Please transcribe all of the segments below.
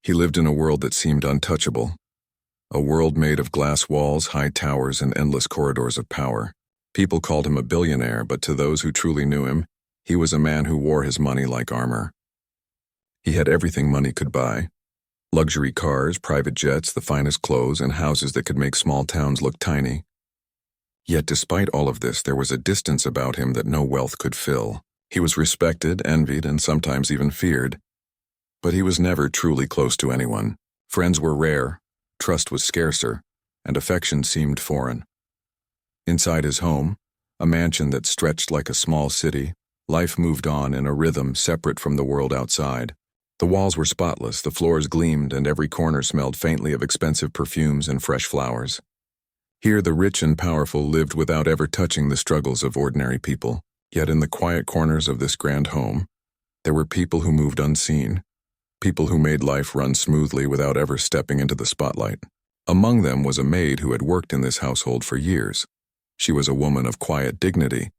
He lived in a world that seemed untouchable, a world made of glass walls, high towers, and endless corridors of power. People called him a billionaire, but to those who truly knew him, he was a man who wore his money like armor. He had everything money could buy: luxury cars, private jets, the finest clothes, and houses that could make small towns look tiny. Yet despite all of this, there was a distance about him that no wealth could fill. He was respected, envied, and sometimes even feared. But he was never truly close to anyone. Friends were rare, trust was scarcer, and affection seemed foreign. Inside his home, a mansion that stretched like a small city, life moved on in a rhythm separate from the world outside. The walls were spotless, the floors gleamed, and every corner smelled faintly of expensive perfumes and fresh flowers. Here the rich and powerful lived without ever touching the struggles of ordinary people. Yet in the quiet corners of this grand home, there were people who moved unseen, people who made life run smoothly without ever stepping into the spotlight. Among them was a maid who had worked in this household for years. She was a woman of quiet dignity,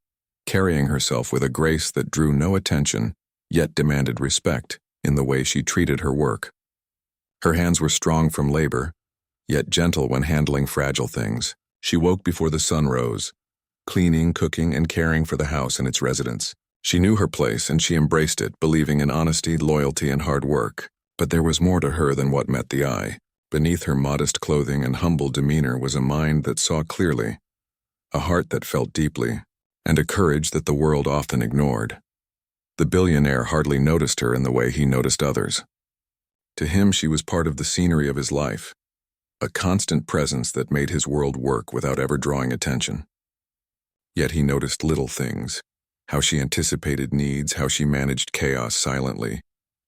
carrying herself with a grace that drew no attention, yet demanded respect in the way she treated her work. Her hands were strong from labor, yet gentle when handling fragile things. She woke before the sun rose, cleaning, cooking, and caring for the house and its residents. She knew her place and she embraced it, believing in honesty, loyalty, and hard work. But there was more to her than what met the eye. Beneath her modest clothing and humble demeanor was a mind that saw clearly, a heart that felt deeply, and a courage that the world often ignored. The billionaire hardly noticed her in the way he noticed others. To him, she was part of the scenery of his life, a constant presence that made his world work without ever drawing attention. Yet he noticed little things: how she anticipated needs, how she managed chaos silently,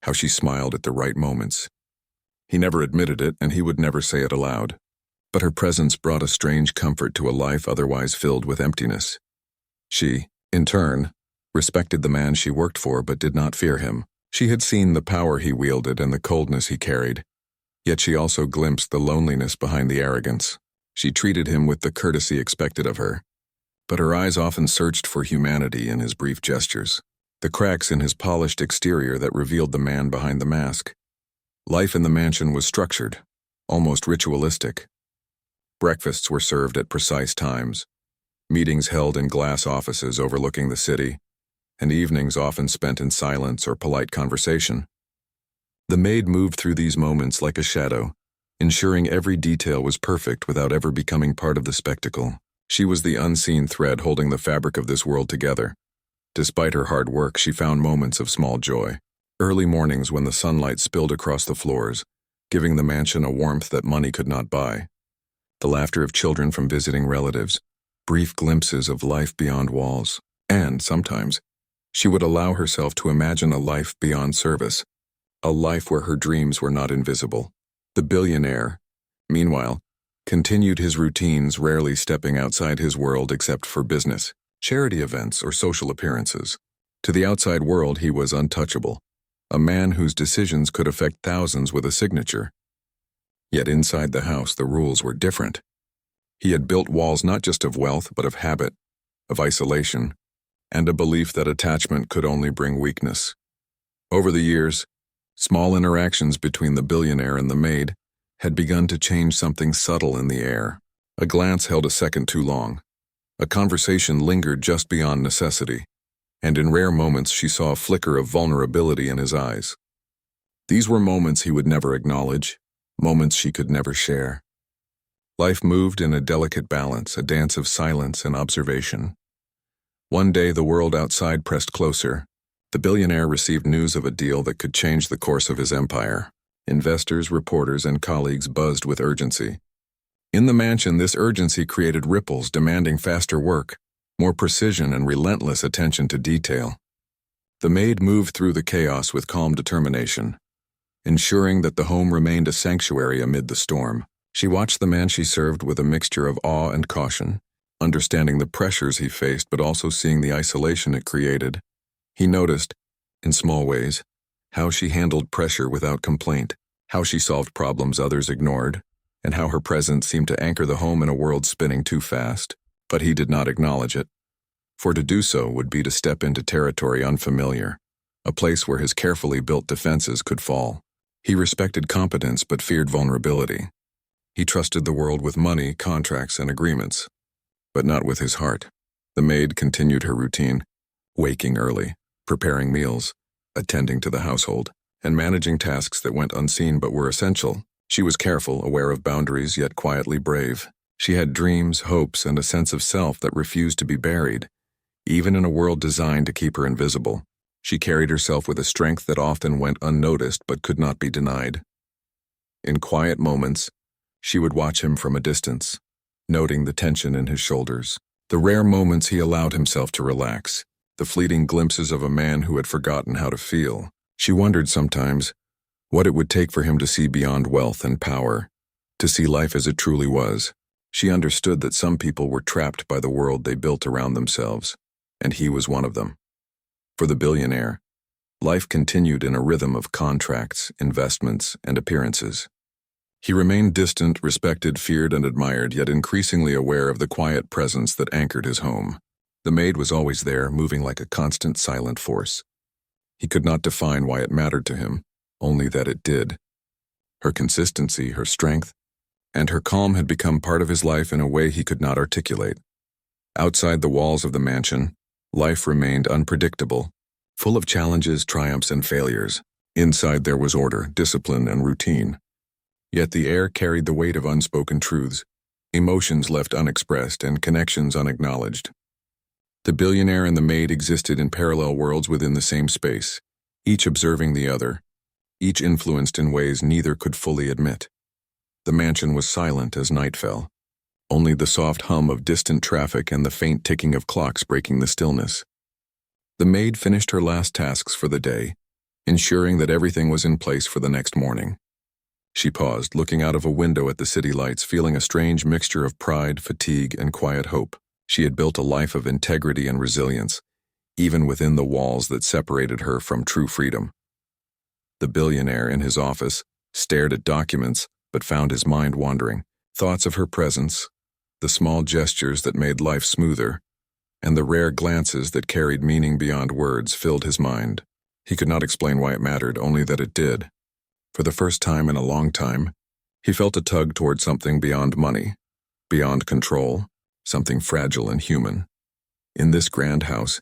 how she smiled at the right moments. He never admitted it, and he would never say it aloud. But her presence brought a strange comfort to a life otherwise filled with emptiness. She, in turn, respected the man she worked for but did not fear him. She had seen the power he wielded and the coldness he carried. Yet she also glimpsed the loneliness behind the arrogance. She treated him with the courtesy expected of her, but her eyes often searched for humanity in his brief gestures, the cracks in his polished exterior that revealed the man behind the mask. Life in the mansion was structured, almost ritualistic. Breakfasts were served at precise times, meetings held in glass offices overlooking the city, and evenings often spent in silence or polite conversation. The maid moved through these moments like a shadow, ensuring every detail was perfect without ever becoming part of the spectacle. She was the unseen thread holding the fabric of this world together. Despite her hard work, she found moments of small joy. Early mornings when the sunlight spilled across the floors, giving the mansion a warmth that money could not buy. The laughter of children from visiting relatives, brief glimpses of life beyond walls. And, sometimes, she would allow herself to imagine a life beyond service, a life where her dreams were not invisible. The billionaire, meanwhile, continued his routines, rarely stepping outside his world except for business, charity events, or social appearances. To the outside world, he was untouchable, a man whose decisions could affect thousands with a signature. Yet inside the house, the rules were different. He had built walls not just of wealth, but of habit, of isolation, and a belief that attachment could only bring weakness. Over the years, small interactions between the billionaire and the maid had begun to change something subtle in the air. A glance held a second too long. A conversation lingered just beyond necessity, and in rare moments she saw a flicker of vulnerability in his eyes. These were moments he would never acknowledge, moments she could never share. Life moved in a delicate balance, a dance of silence and observation. One day the world outside pressed closer. The billionaire received news of a deal that could change the course of his empire. Investors, reporters, and colleagues buzzed with urgency. In the mansion, this urgency created ripples demanding faster work, more precision, and relentless attention to detail. The maid moved through the chaos with calm determination, ensuring that the home remained a sanctuary amid the storm. She watched the man she served with a mixture of awe and caution, understanding the pressures he faced but also seeing the isolation it created. He noticed, in small ways, how she handled pressure without complaint, how she solved problems others ignored, and how her presence seemed to anchor the home in a world spinning too fast. But he did not acknowledge it, for to do so would be to step into territory unfamiliar, a place where his carefully built defenses could fall. He respected competence but feared vulnerability. He trusted the world with money, contracts, and agreements, but not with his heart. The maid continued her routine, waking early, preparing meals, attending to the household, and managing tasks that went unseen but were essential. She was careful, aware of boundaries, yet quietly brave. She had dreams, hopes, and a sense of self that refused to be buried. Even in a world designed to keep her invisible, she carried herself with a strength that often went unnoticed but could not be denied. In quiet moments, she would watch him from a distance, noting the tension in his shoulders, the rare moments he allowed himself to relax, the fleeting glimpses of a man who had forgotten how to feel. She wondered sometimes what it would take for him to see beyond wealth and power, to see life as it truly was. She understood that some people were trapped by the world they built around themselves, and he was one of them. For the billionaire, life continued in a rhythm of contracts, investments, and appearances. He remained distant, respected, feared, and admired, yet increasingly aware of the quiet presence that anchored his home. The maid was always there, moving like a constant, silent force. He could not define why it mattered to him, only that it did. Her consistency, her strength, and her calm had become part of his life in a way he could not articulate. Outside the walls of the mansion, life remained unpredictable, full of challenges, triumphs, and failures. Inside there was order, discipline, and routine. Yet the air carried the weight of unspoken truths, emotions left unexpressed, and connections unacknowledged. The billionaire and the maid existed in parallel worlds within the same space, each observing the other, each influenced in ways neither could fully admit. The mansion was silent as night fell, only the soft hum of distant traffic and the faint ticking of clocks breaking the stillness. The maid finished her last tasks for the day, ensuring that everything was in place for the next morning. She paused, looking out of a window at the city lights, feeling a strange mixture of pride, fatigue, and quiet hope. She had built a life of integrity and resilience, even within the walls that separated her from true freedom. The billionaire in his office stared at documents but found his mind wandering. Thoughts of her presence, the small gestures that made life smoother, and the rare glances that carried meaning beyond words filled his mind. He could not explain why it mattered, only that it did. For the first time in a long time, he felt a tug toward something beyond money, beyond control, something fragile and human. In this grand house,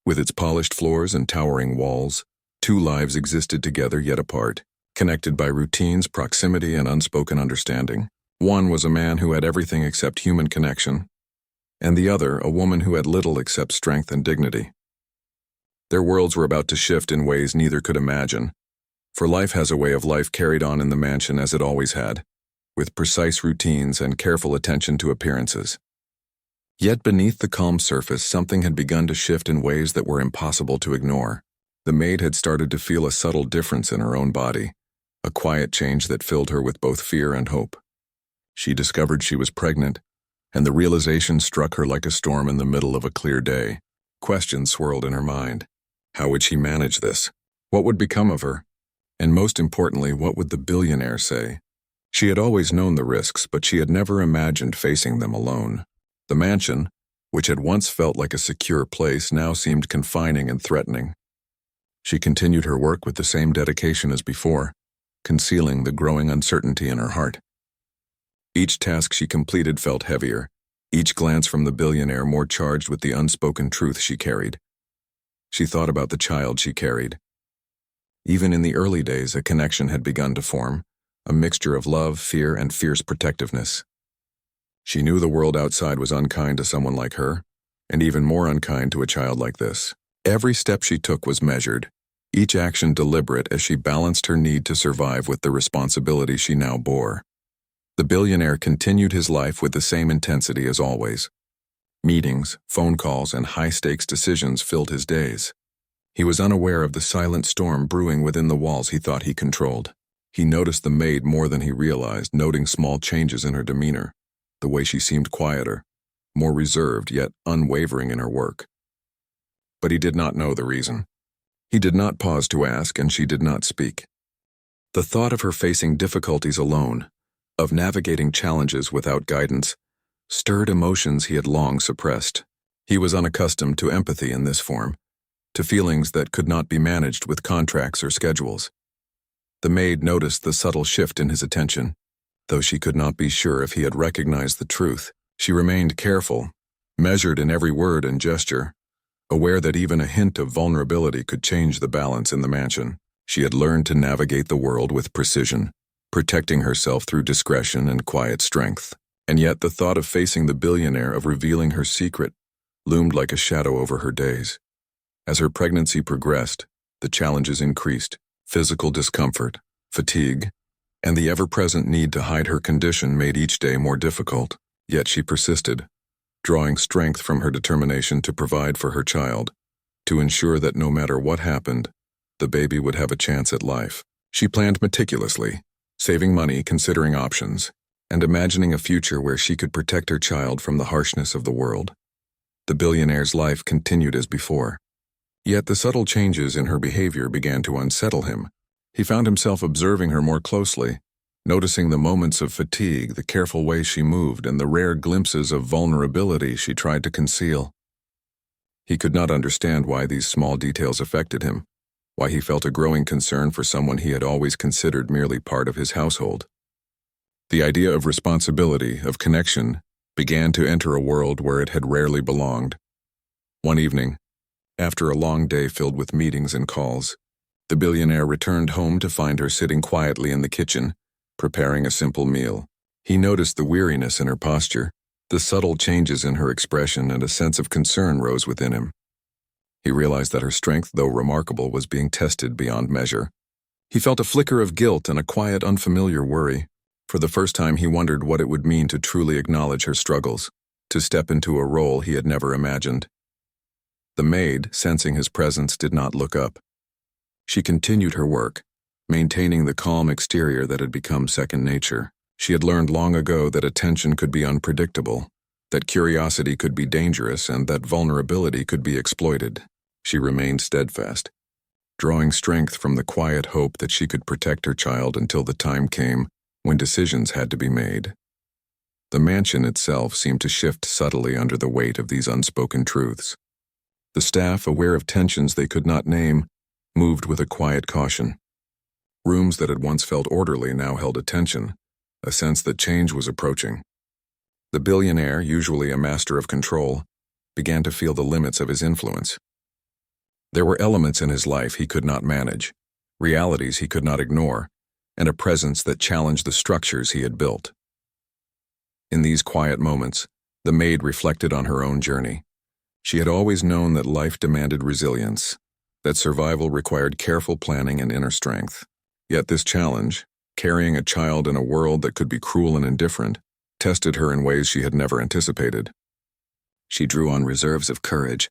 with its polished floors and towering walls, two lives existed together yet apart, connected by routines, proximity, and unspoken understanding. One was a man who had everything except human connection, and the other a woman who had little except strength and dignity. Their worlds were about to shift in ways neither could imagine, for life has a way of life carried on in the mansion as it always had, with precise routines and careful attention to appearances. Yet beneath the calm surface, something had begun to shift in ways that were impossible to ignore. The maid had started to feel a subtle difference in her own body, a quiet change that filled her with both fear and hope. She discovered she was pregnant, and the realization struck her like a storm in the middle of a clear day. Questions swirled in her mind. How would she manage this? What would become of her? And most importantly, what would the billionaire say? She had always known the risks, but she had never imagined facing them alone. The mansion, which had once felt like a secure place, now seemed confining and threatening. She continued her work with the same dedication as before, concealing the growing uncertainty in her heart. Each task she completed felt heavier, each glance from the billionaire more charged with the unspoken truth she carried. She thought about the child she carried. Even in the early days, a connection had begun to form, a mixture of love, fear, and fierce protectiveness. She knew the world outside was unkind to someone like her, and even more unkind to a child like this. Every step she took was measured, each action deliberate as she balanced her need to survive with the responsibility she now bore. The billionaire continued his life with the same intensity as always. Meetings, phone calls, and high-stakes decisions filled his days. He was unaware of the silent storm brewing within the walls he thought he controlled. He noticed the maid more than he realized, noting small changes in her demeanor, the way she seemed quieter, more reserved yet unwavering in her work. But he did not know the reason. He did not pause to ask, and she did not speak. The thought of her facing difficulties alone, of navigating challenges without guidance, stirred emotions he had long suppressed. He was unaccustomed to empathy in this form, to feelings that could not be managed with contracts or schedules. The maid noticed the subtle shift in his attention. Though she could not be sure if he had recognized the truth, she remained careful, measured in every word and gesture, aware that even a hint of vulnerability could change the balance in the mansion. She had learned to navigate the world with precision, protecting herself through discretion and quiet strength. And yet the thought of facing the billionaire, of revealing her secret, loomed like a shadow over her days. As her pregnancy progressed, the challenges increased: physical discomfort, fatigue, and the ever-present need to hide her condition made each day more difficult. Yet she persisted, drawing strength from her determination to provide for her child, to ensure that no matter what happened, the baby would have a chance at life. She planned meticulously, saving money, considering options, and imagining a future where she could protect her child from the harshness of the world. The billionaire's life continued as before. Yet the subtle changes in her behavior began to unsettle him. He found himself observing her more closely, noticing the moments of fatigue, the careful way she moved, and the rare glimpses of vulnerability she tried to conceal. He could not understand why these small details affected him, why he felt a growing concern for someone he had always considered merely part of his household. The idea of responsibility, of connection, began to enter a world where it had rarely belonged. One evening, after a long day filled with meetings and calls, the billionaire returned home to find her sitting quietly in the kitchen, preparing a simple meal. He noticed the weariness in her posture, the subtle changes in her expression, and a sense of concern rose within him. He realized that her strength, though remarkable, was being tested beyond measure. He felt a flicker of guilt and a quiet, unfamiliar worry. For the first time, he wondered what it would mean to truly acknowledge her struggles, to step into a role he had never imagined. The maid, sensing his presence, did not look up. She continued her work, maintaining the calm exterior that had become second nature. She had learned long ago that attention could be unpredictable, that curiosity could be dangerous, and that vulnerability could be exploited. She remained steadfast, drawing strength from the quiet hope that she could protect her child until the time came when decisions had to be made. The mansion itself seemed to shift subtly under the weight of these unspoken truths. The staff, aware of tensions they could not name, moved with a quiet caution. Rooms that had once felt orderly now held a tension, a sense that change was approaching. The billionaire, usually a master of control, began to feel the limits of his influence. There were elements in his life he could not manage, realities he could not ignore, and a presence that challenged the structures he had built. In these quiet moments, the maid reflected on her own journey. She had always known that life demanded resilience, that survival required careful planning and inner strength. Yet this challenge, carrying a child in a world that could be cruel and indifferent, tested her in ways she had never anticipated. She drew on reserves of courage,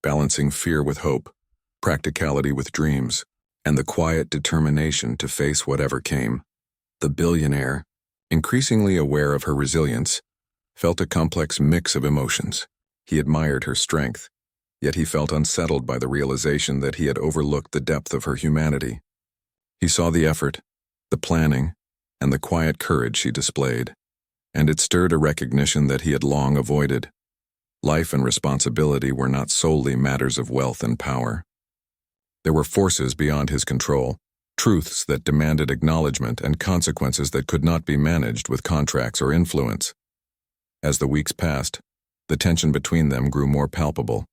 balancing fear with hope, practicality with dreams, and the quiet determination to face whatever came. The billionaire, increasingly aware of her resilience, felt a complex mix of emotions. He admired her strength, yet he felt unsettled by the realization that he had overlooked the depth of her humanity. He saw the effort, the planning, and the quiet courage she displayed, and it stirred a recognition that he had long avoided. Life and responsibility were not solely matters of wealth and power. There were forces beyond his control, truths that demanded acknowledgement, and consequences that could not be managed with contracts or influence. As the weeks passed, the tension between them grew more palpable.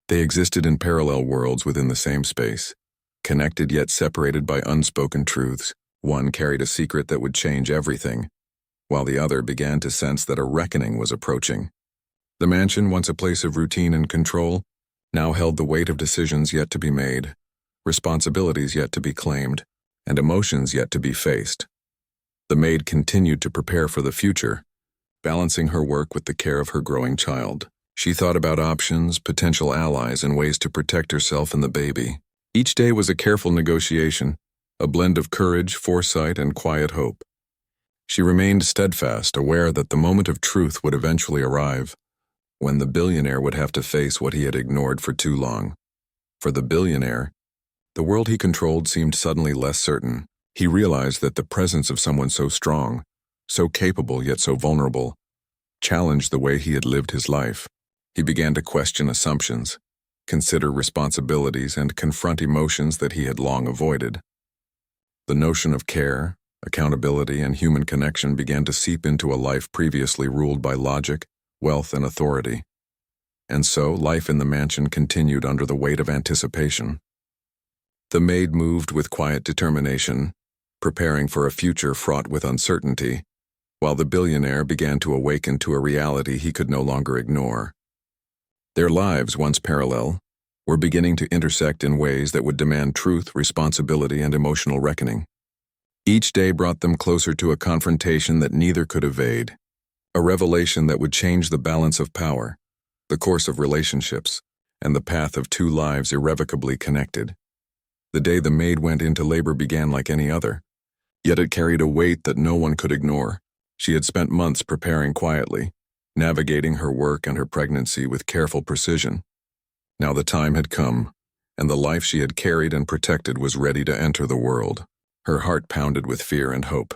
They existed in parallel worlds within the same space, connected yet separated by unspoken truths. One carried a secret that would change everything, while the other began to sense that a reckoning was approaching. The mansion, once a place of routine and control, now held the weight of decisions yet to be made, responsibilities yet to be claimed, and emotions yet to be faced. The maid continued to prepare for the future, balancing her work with the care of her growing child. She thought about options, potential allies, and ways to protect herself and the baby. Each day was a careful negotiation, a blend of courage, foresight, and quiet hope. She remained steadfast, aware that the moment of truth would eventually arrive, when the billionaire would have to face what he had ignored for too long. For the billionaire, the world he controlled seemed suddenly less certain. He realized that the presence of someone so strong, so capable yet so vulnerable, challenged the way he had lived his life. He began to question assumptions, consider responsibilities, and confront emotions that he had long avoided. The notion of care, accountability, and human connection began to seep into a life previously ruled by logic, wealth, and authority. And so, life in the mansion continued under the weight of anticipation. The maid moved with quiet determination, preparing for a future fraught with uncertainty, while the billionaire began to awaken to a reality he could no longer ignore. Their lives, once parallel, were beginning to intersect in ways that would demand truth, responsibility, and emotional reckoning. Each day brought them closer to a confrontation that neither could evade, a revelation that would change the balance of power, the course of relationships, and the path of two lives irrevocably connected. The day the maid went into labor began like any other, yet it carried a weight that no one could ignore. She had spent months preparing quietly, navigating her work and her pregnancy with careful precision. Now the time had come, and the life she had carried and protected was ready to enter the world. Her heart pounded with fear and hope,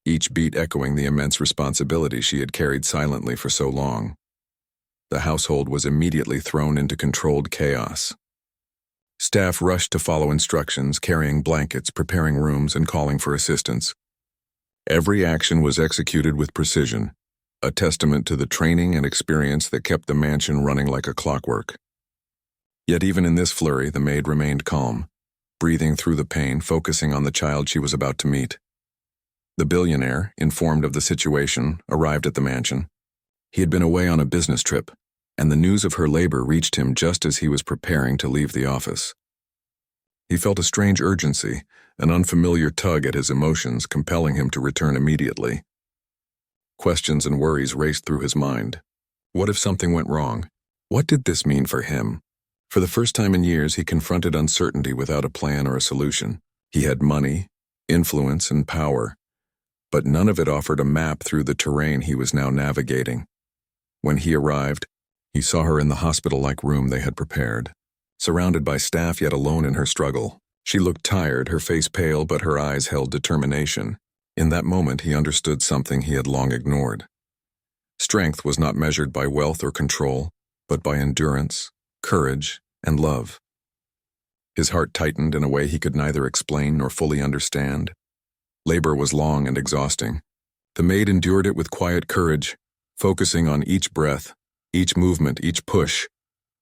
each beat echoing the immense responsibility she had carried silently for so long. The household was immediately thrown into controlled chaos. Staff rushed to follow instructions, carrying blankets, preparing rooms, and calling for assistance. Every action was executed with precision, a testament to the training and experience that kept the mansion running like a clockwork. Yet even in this flurry, the maid remained calm, breathing through the pain, focusing on the child she was about to meet. The billionaire, informed of the situation, arrived at the mansion. He had been away on a business trip, and the news of her labor reached him just as he was preparing to leave the office. He felt a strange urgency, an unfamiliar tug at his emotions, compelling him to return immediately. Questions and worries raced through his mind. What if something went wrong? What did this mean for him? For the first time in years, he confronted uncertainty without a plan or a solution. He had money, influence, and power, but none of it offered a map through the terrain he was now navigating. When he arrived, he saw her in the hospital-like room they had prepared, surrounded by staff yet alone in her struggle. She looked tired, her face pale, but her eyes held determination. In that moment, he understood something he had long ignored. Strength was not measured by wealth or control, but by endurance, courage, and love. His heart tightened in a way he could neither explain nor fully understand. Labor was long and exhausting. The maid endured it with quiet courage, focusing on each breath, each movement, each push,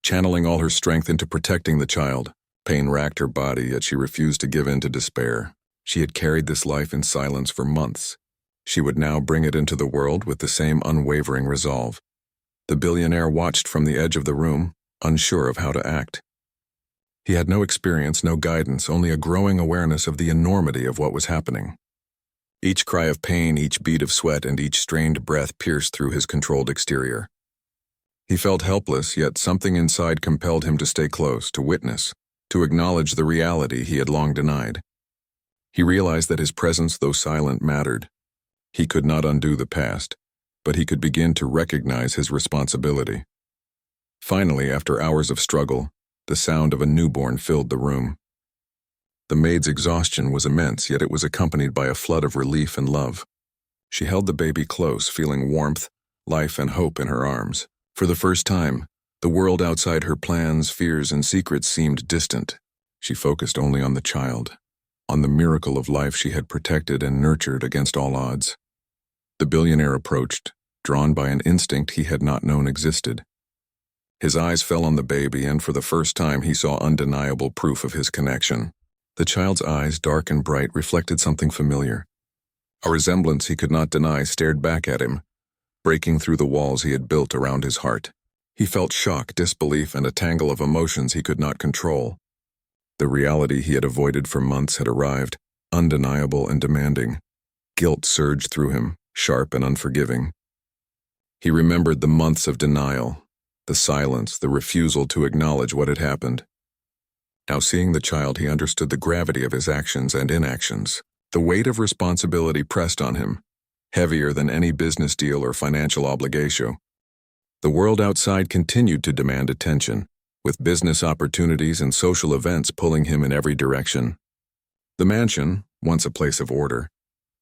channeling all her strength into protecting the child. Pain racked her body, yet she refused to give in to despair. She had carried this life in silence for months. She would now bring it into the world with the same unwavering resolve. The billionaire watched from the edge of the room, unsure of how to act. He had no experience, no guidance, only a growing awareness of the enormity of what was happening. Each cry of pain, each bead of sweat, and each strained breath pierced through his controlled exterior. He felt helpless, yet something inside compelled him to stay close, to witness, to acknowledge the reality he had long denied. He realized that his presence, though silent, mattered. He could not undo the past, but he could begin to recognize his responsibility. Finally, after hours of struggle, the sound of a newborn filled the room. The maid's exhaustion was immense, yet it was accompanied by a flood of relief and love. She held the baby close, feeling warmth, life, and hope in her arms. For the first time, the world outside her plans, fears, and secrets seemed distant. She focused only on the child, on the miracle of life she had protected and nurtured against all odds. The billionaire approached, drawn by an instinct he had not known existed. His eyes fell on the baby, and for the first time he saw undeniable proof of his connection. The child's eyes, dark and bright, reflected something familiar. A resemblance he could not deny stared back at him, breaking through the walls he had built around his heart. He felt shock, disbelief, and a tangle of emotions he could not control. The reality he had avoided for months had arrived, undeniable and demanding. Guilt surged through him, sharp and unforgiving. He remembered the months of denial, the silence, the refusal to acknowledge what had happened. Now seeing the child, he understood the gravity of his actions and inactions. The weight of responsibility pressed on him, heavier than any business deal or financial obligation. The world outside continued to demand attention, with business opportunities and social events pulling him in every direction. The mansion, once a place of order,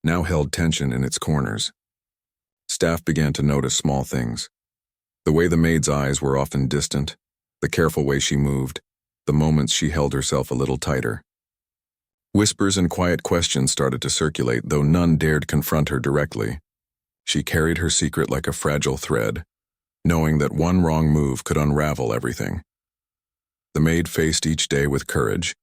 now held tension in its corners. Staff began to notice small things. The way the maid's eyes were often distant, the careful way she moved, the moments she held herself a little tighter. Whispers and quiet questions started to circulate, though none dared confront her directly. She carried her secret like a fragile thread, knowing that one wrong move could unravel everything. The maid faced each day with courage,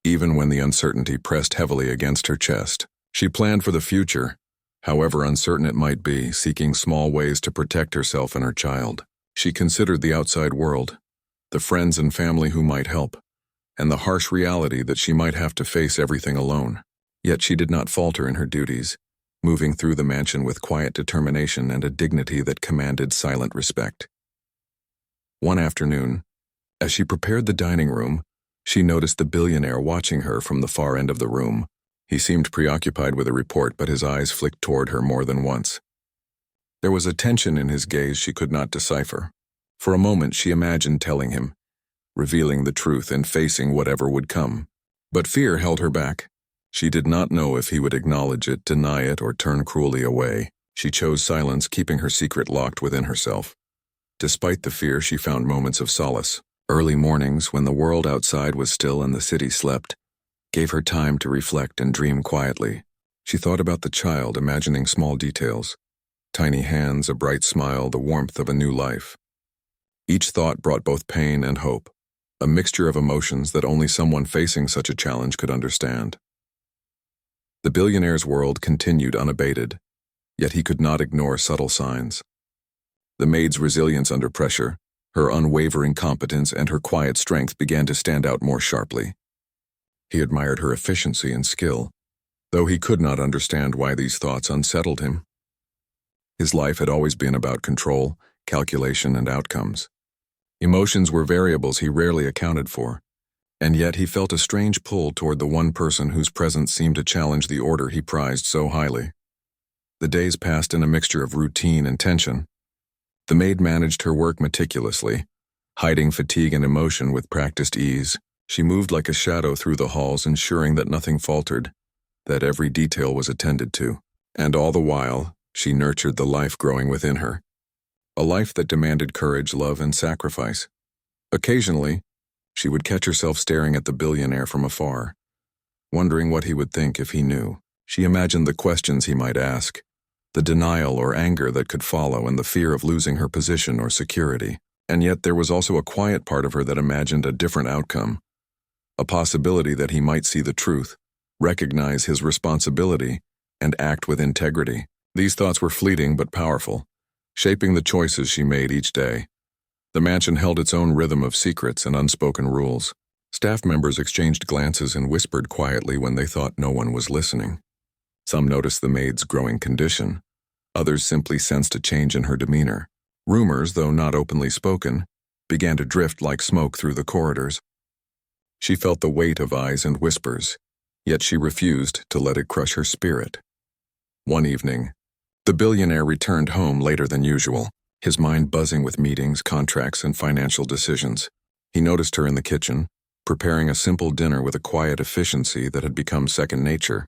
even when the uncertainty pressed heavily against her chest. She planned for the future, however uncertain it might be, seeking small ways to protect herself and her child. She considered the outside world, the friends and family who might help, and the harsh reality that she might have to face everything alone. Yet she did not falter in her duties, moving through the mansion with quiet determination and a dignity that commanded silent respect. One afternoon, as she prepared the dining room, she noticed the billionaire watching her from the far end of the room. He seemed preoccupied with a report, but his eyes flicked toward her more than once. There was a tension in his gaze she could not decipher. For a moment she imagined telling him, revealing the truth and facing whatever would come. But fear held her back. She did not know if he would acknowledge it, deny it, or turn cruelly away. She chose silence, keeping her secret locked within herself. Despite the fear, she found moments of solace. Early mornings, when the world outside was still and the city slept, gave her time to reflect and dream quietly. She thought about the child, imagining small details. Tiny hands, a bright smile, the warmth of a new life. Each thought brought both pain and hope, a mixture of emotions that only someone facing such a challenge could understand. The billionaire's world continued unabated, yet he could not ignore subtle signs. The maid's resilience under pressure, her unwavering competence, and her quiet strength began to stand out more sharply. He admired her efficiency and skill, though he could not understand why these thoughts unsettled him. His life had always been about control, calculation, and outcomes. Emotions were variables he rarely accounted for, and yet he felt a strange pull toward the one person whose presence seemed to challenge the order he prized so highly. The days passed in a mixture of routine and tension. The maid managed her work meticulously, hiding fatigue and emotion with practiced ease. She moved like a shadow through the halls, ensuring that nothing faltered, that every detail was attended to. And all the while, she nurtured the life growing within her. A life that demanded courage, love, and sacrifice. Occasionally, she would catch herself staring at the billionaire from afar, wondering what he would think if he knew. She imagined the questions he might ask, the denial or anger that could follow, and the fear of losing her position or security. And yet there was also a quiet part of her that imagined a different outcome, a possibility that he might see the truth, recognize his responsibility, and act with integrity. These thoughts were fleeting but powerful, shaping the choices she made each day. The mansion held its own rhythm of secrets and unspoken rules. Staff members exchanged glances and whispered quietly when they thought no one was listening. Some noticed the maid's growing condition. Others simply sensed a change in her demeanor. Rumors, though not openly spoken, began to drift like smoke through the corridors. She felt the weight of eyes and whispers, yet she refused to let it crush her spirit. One evening, the billionaire returned home later than usual, his mind buzzing with meetings, contracts, and financial decisions. He noticed her in the kitchen, preparing a simple dinner with a quiet efficiency that had become second nature.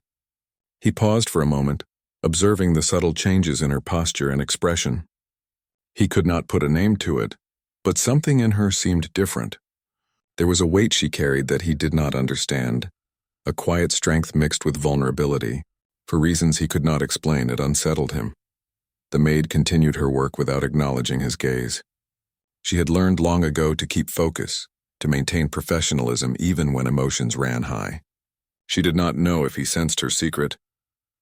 He paused for a moment, observing the subtle changes in her posture and expression. He could not put a name to it, but something in her seemed different. There was a weight she carried that he did not understand, a quiet strength mixed with vulnerability. For reasons he could not explain, it unsettled him. The maid continued her work without acknowledging his gaze. She had learned long ago to keep focus, to maintain professionalism even when emotions ran high. She did not know if he sensed her secret,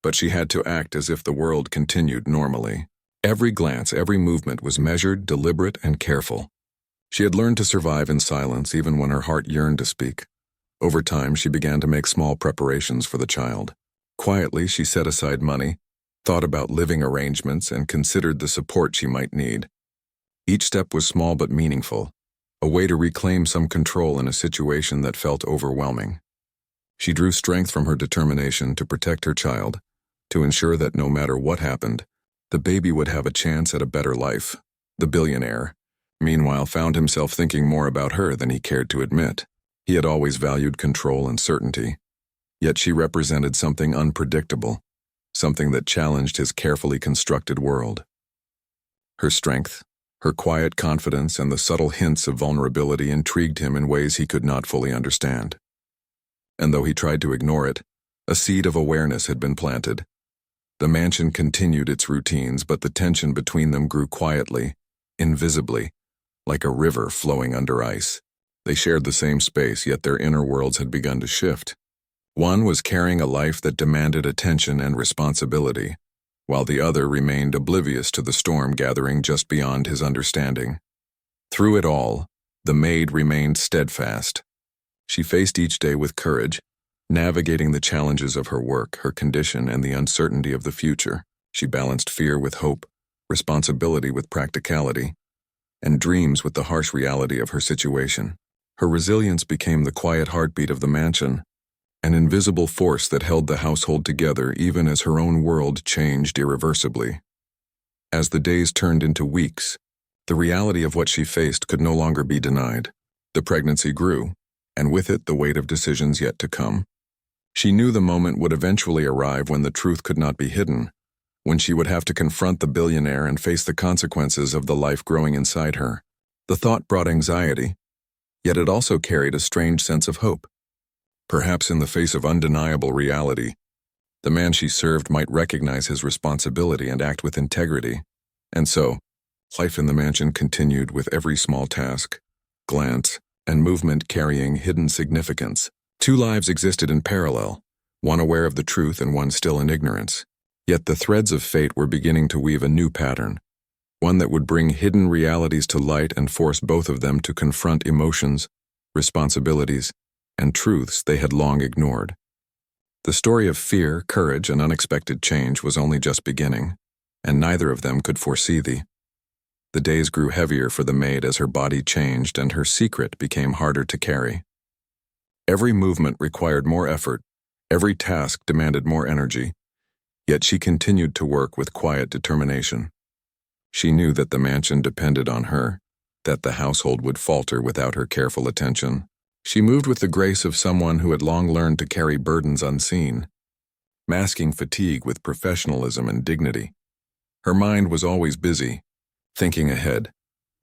but she had to act as if the world continued normally. Every glance, every movement was measured, deliberate, and careful. She had learned to survive in silence even when her heart yearned to speak. Over time, she began to make small preparations for the child. Quietly, she set aside money, thought about living arrangements, and considered the support she might need. Each step was small but meaningful, a way to reclaim some control in a situation that felt overwhelming. She drew strength from her determination to protect her child, to ensure that no matter what happened, the baby would have a chance at a better life. The billionaire, meanwhile, found himself thinking more about her than he cared to admit. He had always valued control and certainty, yet she represented something unpredictable, something that challenged his carefully constructed world. Her strength, her quiet confidence, and the subtle hints of vulnerability intrigued him in ways he could not fully understand. and though he tried to ignore it, a seed of awareness had been planted. The mansion continued its routines, but the tension between them grew quietly, invisibly, like a river flowing under ice. They shared the same space, yet their inner worlds had begun to shift. One was carrying a life that demanded attention and responsibility, while the other remained oblivious to the storm gathering just beyond his understanding. Through it all, the maid remained steadfast. She faced each day with courage, navigating the challenges of her work, her condition, and the uncertainty of the future. She balanced fear with hope, responsibility with practicality, and dreams with the harsh reality of her situation. Her resilience became the quiet heartbeat of the mansion, an invisible force that held the household together even as her own world changed irreversibly. As the days turned into weeks, the reality of what she faced could no longer be denied. The pregnancy grew, and with it the weight of decisions yet to come. She knew the moment would eventually arrive when the truth could not be hidden, when she would have to confront the billionaire and face the consequences of the life growing inside her. The thought brought anxiety, yet it also carried a strange sense of hope. Perhaps in the face of undeniable reality, the man she served might recognize his responsibility and act with integrity. And so, life in the mansion continued, with every small task, glance, and movement carrying hidden significance. Two lives existed in parallel, one aware of the truth and one still in ignorance. Yet the threads of fate were beginning to weave a new pattern, one that would bring hidden realities to light and force both of them to confront emotions, responsibilities, and truths they had long ignored. The story of fear, courage, and unexpected change was only just beginning, and neither of them could foresee the days grew heavier for the maid as her body changed and her secret became harder to carry. Every movement required more effort, every task demanded more energy, yet she continued to work with quiet determination. She knew that the mansion depended on her, that the household would falter without her careful attention. She moved with the grace of someone who had long learned to carry burdens unseen, masking fatigue with professionalism and dignity. Her mind was always busy, thinking ahead,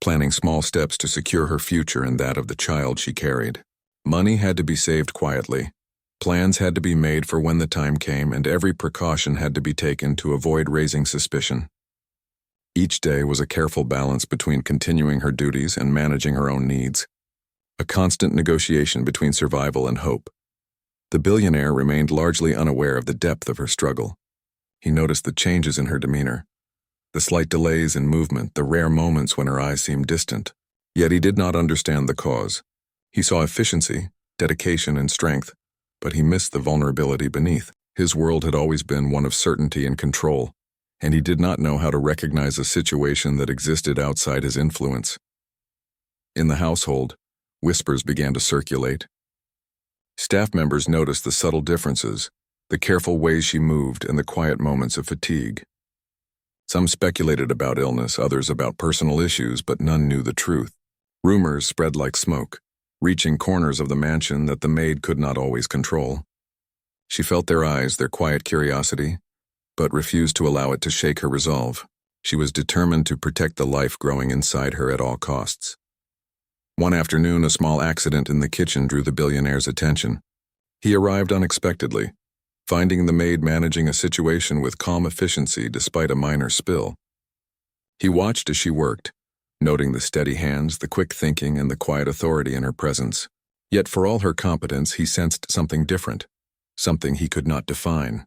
planning small steps to secure her future and that of the child she carried. Money had to be saved quietly, plans had to be made for when the time came, and every precaution had to be taken to avoid raising suspicion. Each day was a careful balance between continuing her duties and managing her own needs, a constant negotiation between survival and hope. The billionaire remained largely unaware of the depth of her struggle. He noticed the changes in her demeanor, the slight delays in movement, the rare moments when her eyes seemed distant. Yet he did not understand the cause. He saw efficiency, dedication, and strength, but he missed the vulnerability beneath. His world had always been one of certainty and control, and he did not know how to recognize a situation that existed outside his influence. In the household, whispers began to circulate. Staff members noticed the subtle differences, the careful ways she moved, and the quiet moments of fatigue. Some speculated about illness, others about personal issues, but none knew the truth. Rumors spread like smoke, reaching corners of the mansion that the maid could not always control. She felt their eyes, their quiet curiosity, but refused to allow it to shake her resolve. She was determined to protect the life growing inside her at all costs. One afternoon, a small accident in the kitchen drew the billionaire's attention. He arrived unexpectedly, finding the maid managing a situation with calm efficiency despite a minor spill. He watched as she worked, noting the steady hands, the quick thinking, and the quiet authority in her presence. Yet for all her competence, he sensed something different, something he could not define.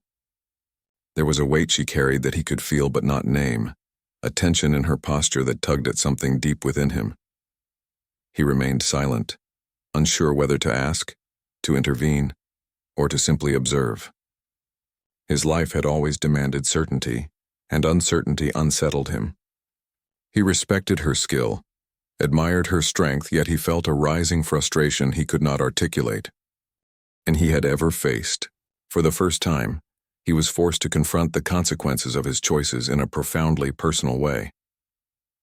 There was a weight she carried that he could feel but not name, a tension in her posture that tugged at something deep within him. He remained silent, unsure whether to ask, to intervene, or to simply observe. His life had always demanded certainty, and uncertainty unsettled him. He respected her skill, admired her strength, yet he felt a rising frustration he could not articulate. And he had ever faced. For the first time, he was forced to confront the consequences of his choices in a profoundly personal way.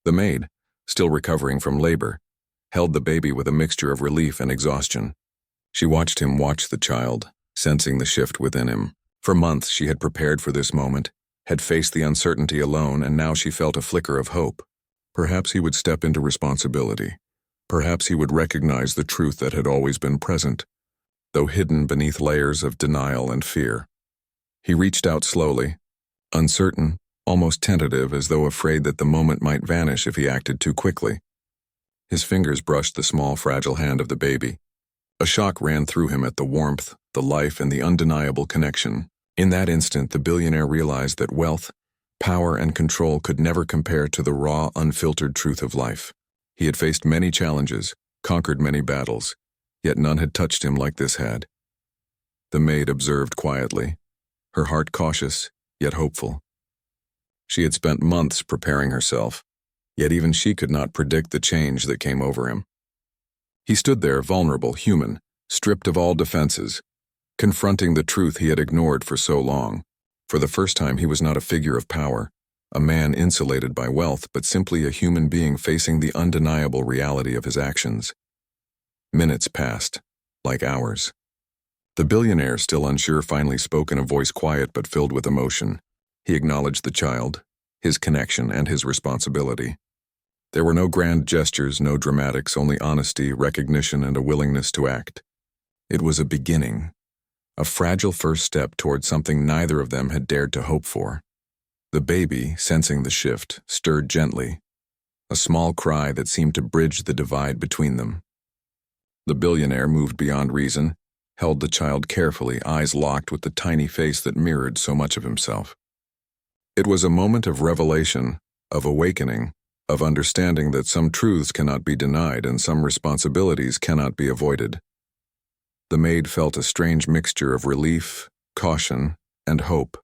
The maid, still recovering from labor, held the baby with a mixture of relief and exhaustion. She watched him watch the child, sensing the shift within him. For months she had prepared for this moment, had faced the uncertainty alone, and now she felt a flicker of hope. Perhaps he would step into responsibility. Perhaps he would recognize the truth that had always been present. though hidden beneath layers of denial and fear. He reached out slowly, uncertain, almost tentative, as though afraid that the moment might vanish if he acted too quickly. His fingers brushed the small, fragile hand of the baby. A shock ran through him at the warmth, the life, and the undeniable connection. In that instant, the billionaire realized that wealth, power, and control could never compare to the raw, unfiltered truth of life. He had faced many challenges, conquered many battles, yet none had touched him like this had. The maid observed quietly, her heart cautious, yet hopeful. She had spent months preparing herself, yet even she could not predict the change that came over him. He stood there, vulnerable, human, stripped of all defenses, confronting the truth he had ignored for so long. For the first time, he was not a figure of power, a man insulated by wealth, but simply a human being facing the undeniable reality of his actions. Minutes passed, like hours. The billionaire, still unsure, finally spoke in a voice quiet but filled with emotion. He acknowledged the child, his connection, and his responsibility. There were no grand gestures, no dramatics, only honesty, recognition, and a willingness to act. It was a beginning, a fragile first step toward something neither of them had dared to hope for. The baby, sensing the shift, stirred gently, a small cry that seemed to bridge the divide between them. The billionaire, moved beyond reason, held the child carefully, eyes locked with the tiny face that mirrored so much of himself. It was a moment of revelation, of awakening, of understanding that some truths cannot be denied and some responsibilities cannot be avoided. The maid felt a strange mixture of relief, caution, and hope.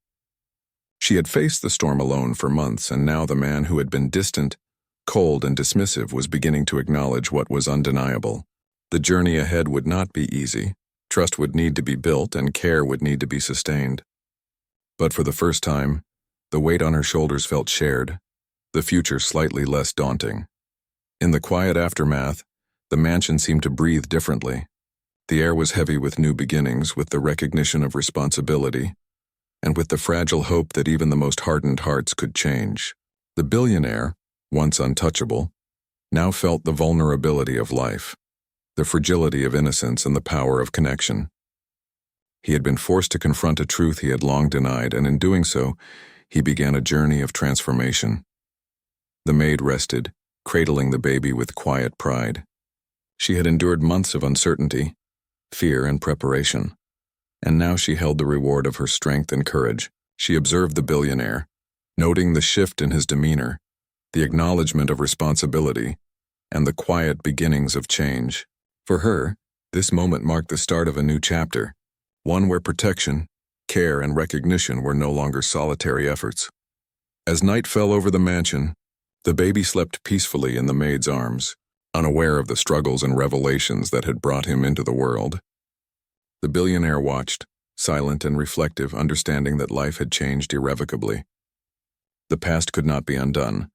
She had faced the storm alone for months, and now the man who had been distant, cold, and dismissive was beginning to acknowledge what was undeniable. The journey ahead would not be easy. Trust would need to be built, and care would need to be sustained. But for the first time, the weight on her shoulders felt shared, the future slightly less daunting. In the quiet aftermath, the mansion seemed to breathe differently. The air was heavy with new beginnings, with the recognition of responsibility, and with the fragile hope that even the most hardened hearts could change. The billionaire, once untouchable, now felt the vulnerability of life, the fragility of innocence, and the power of connection. He had been forced to confront a truth he had long denied, and in doing so, he began a journey of transformation. The maid rested, cradling the baby with quiet pride. She had endured months of uncertainty, fear, and preparation, and now she held the reward of her strength and courage. She observed the billionaire, noting the shift in his demeanor, the acknowledgement of responsibility, and the quiet beginnings of change. For her, this moment marked the start of a new chapter, one where protection, care, and recognition were no longer solitary efforts. As night fell over the mansion, the baby slept peacefully in the maid's arms, unaware of the struggles and revelations that had brought him into the world. The billionaire watched, silent and reflective, understanding that life had changed irrevocably. The past could not be undone,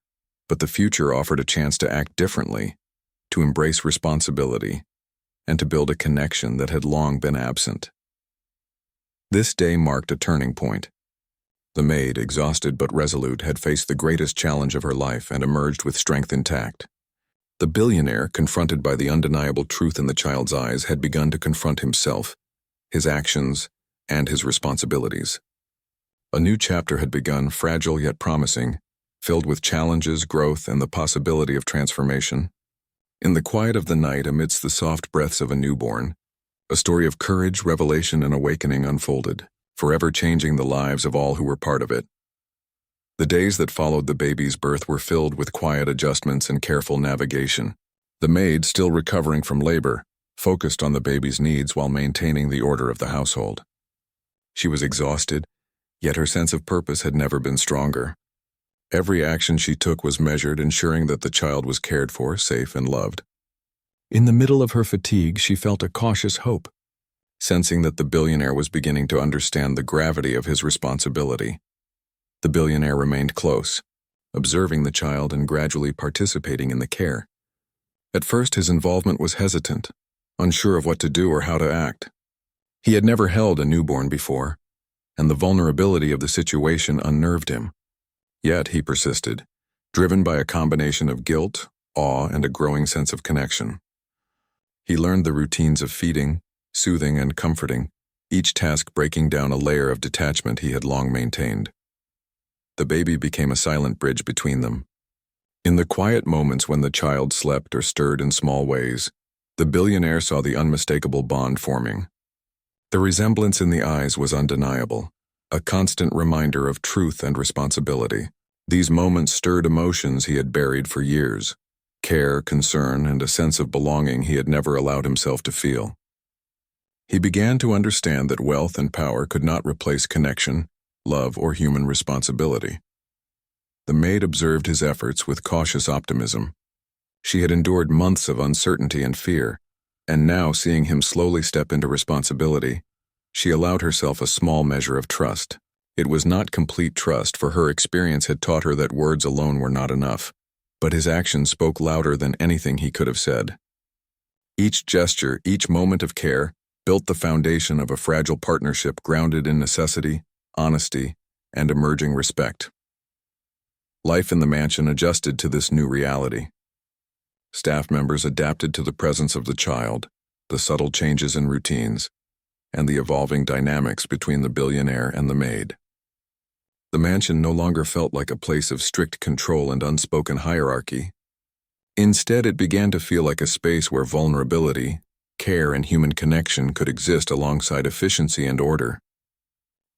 but the future offered a chance to act differently, to embrace responsibility, and to build a connection that had long been absent. This day marked a turning point. The maid, exhausted but resolute, had faced the greatest challenge of her life and emerged with strength intact. The billionaire, confronted by the undeniable truth in the child's eyes, had begun to confront himself, his actions, and his responsibilities. A new chapter had begun, fragile yet promising, filled with challenges, growth, and the possibility of transformation. In the quiet of the night, amidst the soft breaths of a newborn, a story of courage, revelation, and awakening unfolded, forever changing the lives of all who were part of it. The days that followed the baby's birth were filled with quiet adjustments and careful navigation. The maid, still recovering from labor, focused on the baby's needs while maintaining the order of the household. She was exhausted, yet her sense of purpose had never been stronger. Every action she took was measured, ensuring that the child was cared for, safe, and loved. In the middle of her fatigue, she felt a cautious hope, sensing that the billionaire was beginning to understand the gravity of his responsibility. The billionaire remained close, observing the child and gradually participating in the care. At first, his involvement was hesitant, unsure of what to do or how to act. He had never held a newborn before, and the vulnerability of the situation unnerved him. Yet he persisted, driven by a combination of guilt, awe, and a growing sense of connection. He learned the routines of feeding, soothing and comforting, each task breaking down a layer of detachment he had long maintained. The baby became a silent bridge between them. In the quiet moments when the child slept or stirred in small ways, the billionaire saw the unmistakable bond forming. The resemblance in the eyes was undeniable, a constant reminder of truth and responsibility. These moments stirred emotions he had buried for years, care, concern, and a sense of belonging he had never allowed himself to feel. He began to understand that wealth and power could not replace connection, love, or human responsibility. The maid observed his efforts with cautious optimism. She had endured months of uncertainty and fear, and now, seeing him slowly step into responsibility, she allowed herself a small measure of trust. It was not complete trust, for her experience had taught her that words alone were not enough, but his actions spoke louder than anything he could have said. Each gesture, each moment of care, built the foundation of a fragile partnership grounded in necessity, honesty, and emerging respect. Life in the mansion adjusted to this new reality. Staff members adapted to the presence of the child, the subtle changes in routines, and the evolving dynamics between the billionaire and the maid. The mansion no longer felt like a place of strict control and unspoken hierarchy. Instead, it began to feel like a space where vulnerability, care, and human connection could exist alongside efficiency and order.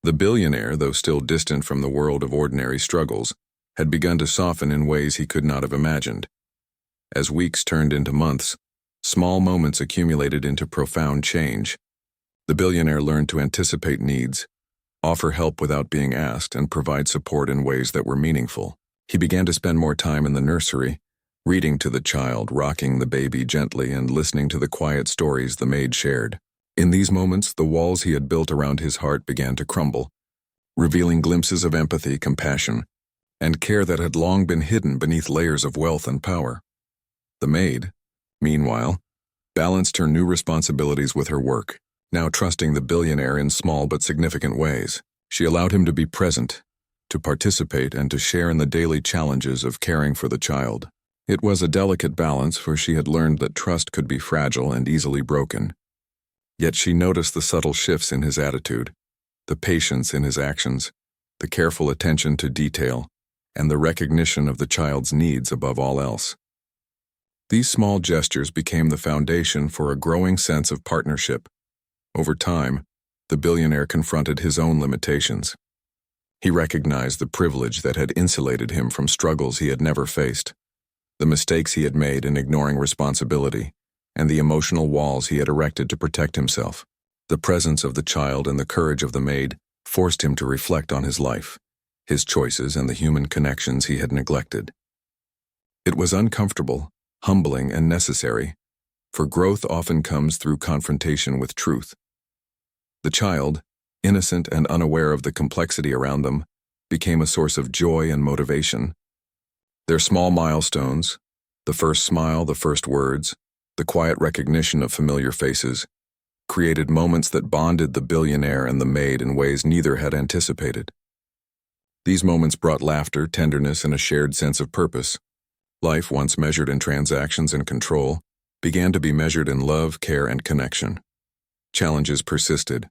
The billionaire, though still distant from the world of ordinary struggles, had begun to soften in ways he could not have imagined. As weeks turned into months, small moments accumulated into profound change. The billionaire learned to anticipate needs, offer help without being asked, and provide support in ways that were meaningful. He began to spend more time in the nursery, reading to the child, rocking the baby gently, and listening to the quiet stories the maid shared. In these moments, the walls he had built around his heart began to crumble, revealing glimpses of empathy, compassion, and care that had long been hidden beneath layers of wealth and power. The maid, meanwhile, balanced her new responsibilities with her work, now trusting the billionaire in small but significant ways. She allowed him to be present, to participate, and to share in the daily challenges of caring for the child. It was a delicate balance, for she had learned that trust could be fragile and easily broken. Yet she noticed the subtle shifts in his attitude, the patience in his actions, the careful attention to detail, and the recognition of the child's needs above all else. These small gestures became the foundation for a growing sense of partnership. Over time, the billionaire confronted his own limitations. He recognized the privilege that had insulated him from struggles he had never faced, the mistakes he had made in ignoring responsibility, and the emotional walls he had erected to protect himself. The presence of the child and the courage of the maid forced him to reflect on his life, his choices, and the human connections he had neglected. It was uncomfortable, humbling, and necessary, for growth often comes through confrontation with truth. The child, innocent and unaware of the complexity around them, became a source of joy and motivation. Their small milestones, the first smile, the first words, the quiet recognition of familiar faces, created moments that bonded the billionaire and the maid in ways neither had anticipated. These moments brought laughter, tenderness, and a shared sense of purpose. Life, once measured in transactions and control, began to be measured in love, care, and connection. Challenges persisted.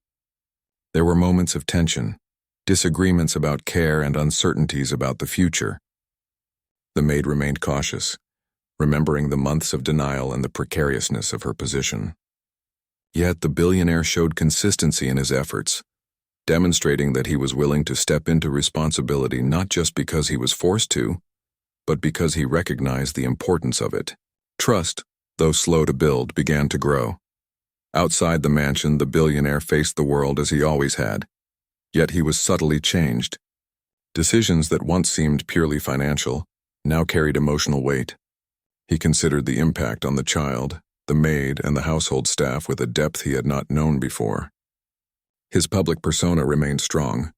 There were moments of tension, disagreements about care, and uncertainties about the future. The maid remained cautious, remembering the months of denial and the precariousness of her position. Yet the billionaire showed consistency in his efforts, demonstrating that he was willing to step into responsibility not just because he was forced to, but because he recognized the importance of it. Trust, though slow to build, began to grow. Outside the mansion, the billionaire faced the world as he always had, yet he was subtly changed. Decisions that once seemed purely financial now carried emotional weight. He considered the impact on the child, the maid, and the household staff with a depth he had not known before. His public persona remained strong,